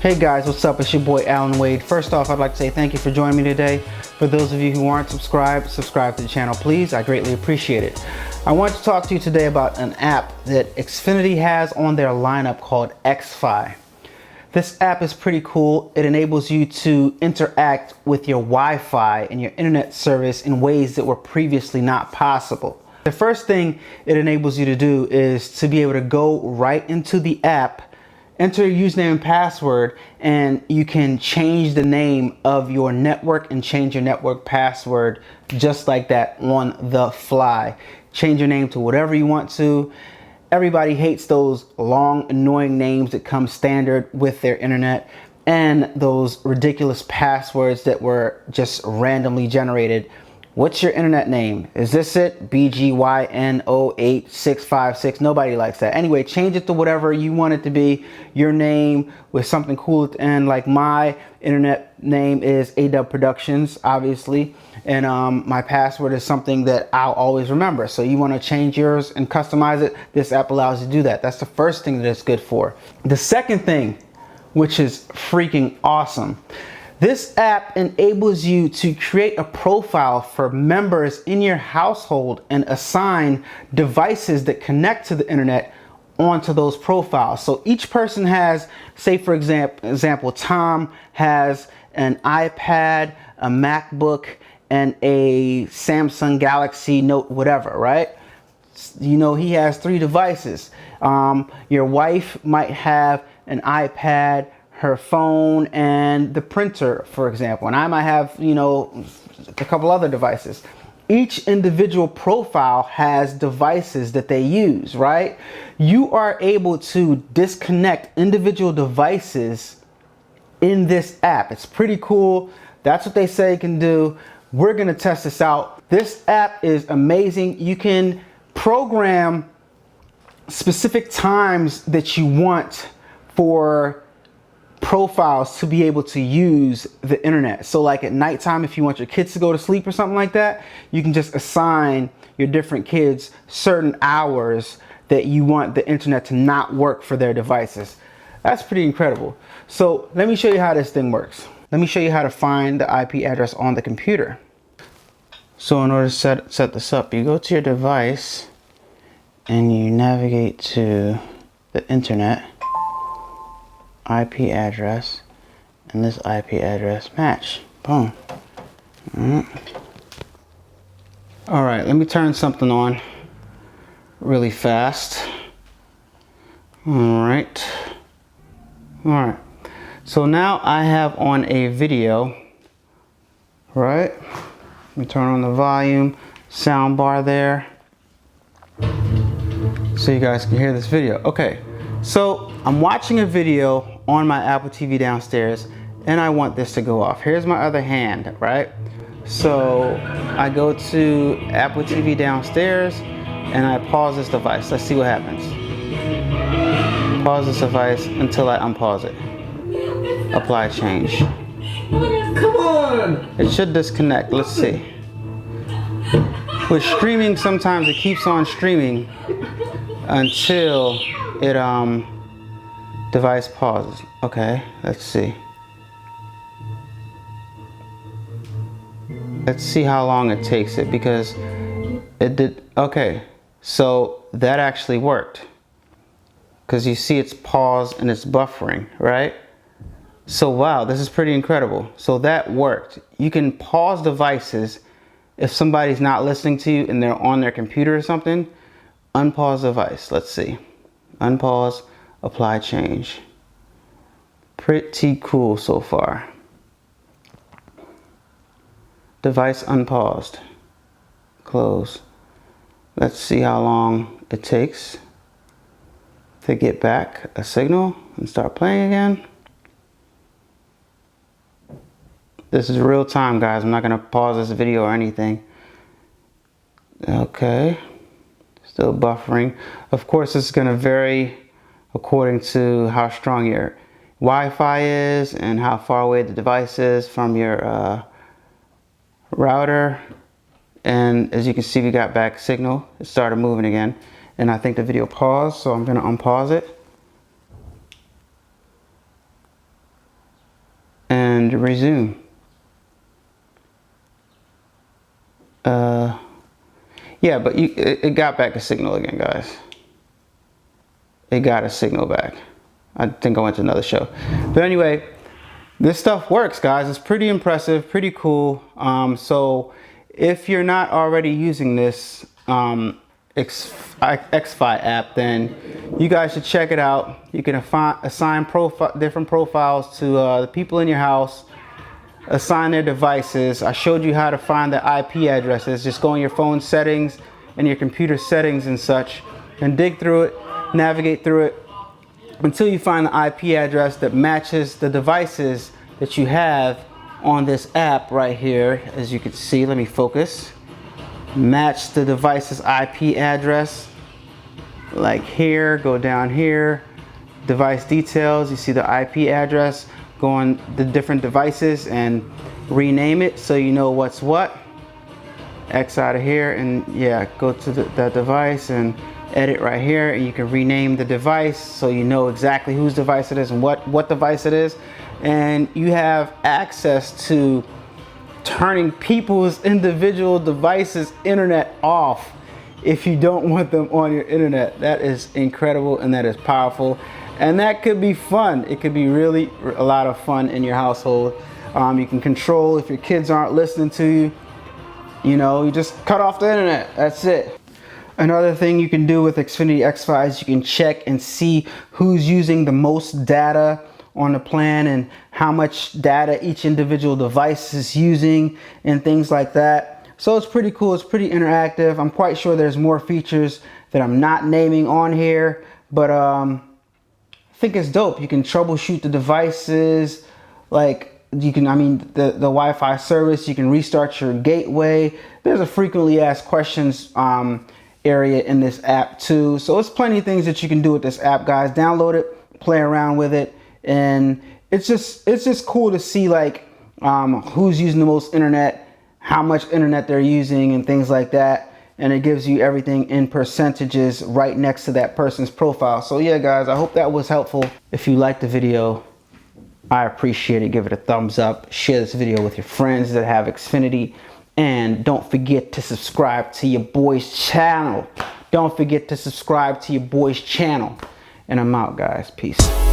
Hey guys, what's up? It's your boy Allan Wade. First off, I'd like to say thank you for joining me today. For those of you who aren't subscribed, subscribe to the channel please. I greatly appreciate it. I want to talk to you today about an app that Xfinity has on their lineup called xFi. This app is pretty cool. It enables you to interact with your Wi-Fi and your internet service in ways that were previously not possible. The first thing it enables you to do is to be able to go right into the app, enter your username and password, and you can change the name of your network and change your network password just like that on the fly. Change your name to whatever you want to. Everybody hates those long, annoying names that come standard with their internet and those ridiculous passwords that were just randomly generated. What's your internet name? Is this it? BGYN08656. Nobody likes that. Anyway, change it to whatever you want it to be. Your name with something cool at the end. Like my internet name is A-Dubb Productions, obviously. And my password is something that I'll always remember. So you want to change yours and customize it. This app allows you to do that. That's the first thing that it's good for. The second thing, which is freaking awesome. This app enables you to create a profile for members in your household and assign devices that connect to the internet onto those profiles. So each person has, say for example, Tom has an iPad, a MacBook, and a Samsung Galaxy Note, whatever, right? You know, he has 3 devices. Your wife might have an iPad, her phone, and the printer, for example. And I might have, you know, a couple other devices. Each individual profile has devices that they use, right? You are able to disconnect individual devices in this app. It's pretty cool. That's what they say it can do. We're gonna test this out. This app is amazing. You can program specific times that you want for profiles to be able to use the internet. So like at nighttime, if you want your kids to go to sleep or something like that, you can just assign your different kids certain hours that you want the internet to not work for their devices. That's pretty incredible. So let me show you how this thing works. Let me show you how to find the IP address on the computer. So in order to set this up, you go to your device and you navigate to the internet, IP address, and this IP address match. Boom. All right, let me turn something on really fast. All right. So now I have on a video, right? Let me turn on the volume, sound bar there, so you guys can hear this video. Okay, so I'm watching a video on my Apple TV downstairs and I want this to go off. Here's my other hand, right? So I go to Apple TV downstairs and I pause this device. Let's see what happens. Pause this device until I unpause it. Apply change. Come on! It should disconnect. Let's see. With streaming, sometimes it keeps on streaming until it device pauses. Okay, let's see. Let's see how long it takes it, because it did. Okay, so that actually worked, because you see it's paused and it's buffering, right? So wow, this is pretty incredible. So that worked. You can pause devices if somebody's not listening to you and they're on their computer or something. Unpause device. Let's see. Unpause, apply change. Pretty cool so far. Device unpaused. Close. Let's see how long it takes to get back a signal and start playing again. This is real time, guys. I'm not gonna pause this video or anything. Okay, still buffering. Of course, it's gonna vary according to how strong your Wi-Fi is and how far away the device is from your router. And as you can see, we got back signal. It started moving again. And I think the video paused, so I'm gonna unpause it. to resume. Yeah, but it got back a signal again, guys. It got a signal back. I think I went to another show. But anyway, this stuff works, guys. It's pretty impressive, pretty cool. So if you're not already using this xFi app, then you guys should check it out. You can assign different profiles to the people in your house, assign their devices. I showed you how to find the IP addresses. Just go in your phone settings and your computer settings and such, and dig through it, navigate through it until you find the IP address that matches the devices that you have on this app right here. As you can see, let me focus. Match the device's IP address, like here. Go down here, device details. You see the IP address. Go on the different devices and rename it so you know what's what. X out of here, and yeah, go to that device and edit right here, and you can rename the device so you know exactly whose device it is and what device it is. And you have access to turning people's individual devices internet off if you don't want them on your internet. That is incredible, and that is powerful, and that could be fun. It could be really a lot of fun in your household. You can control if your kids aren't listening to you. You know, you just cut off the internet. That's it. Another thing you can do with Xfinity xFi is you can check and see who's using the most data on the plan and how much data each individual device is using and things like that. So it's pretty cool. It's pretty interactive. I'm quite sure there's more features that I'm not naming on here, but I think it's dope. You can troubleshoot the devices, like you can, the Wi-Fi service. You can restart your gateway. There's a frequently asked questions area in this app too. So it's plenty of things that you can do with this app, guys. Download it, play around with it, and it's just cool to see like who's using the most internet, how much internet they're using, and things like that. And it gives you everything in percentages right next to that person's profile. So yeah, guys, I hope that was helpful. If you liked the video, I appreciate it. Give it a thumbs up. Share this video with your friends that have Xfinity. And don't forget to subscribe to your boy's channel. Don't forget to subscribe to your boy's channel. And I'm out, guys. Peace.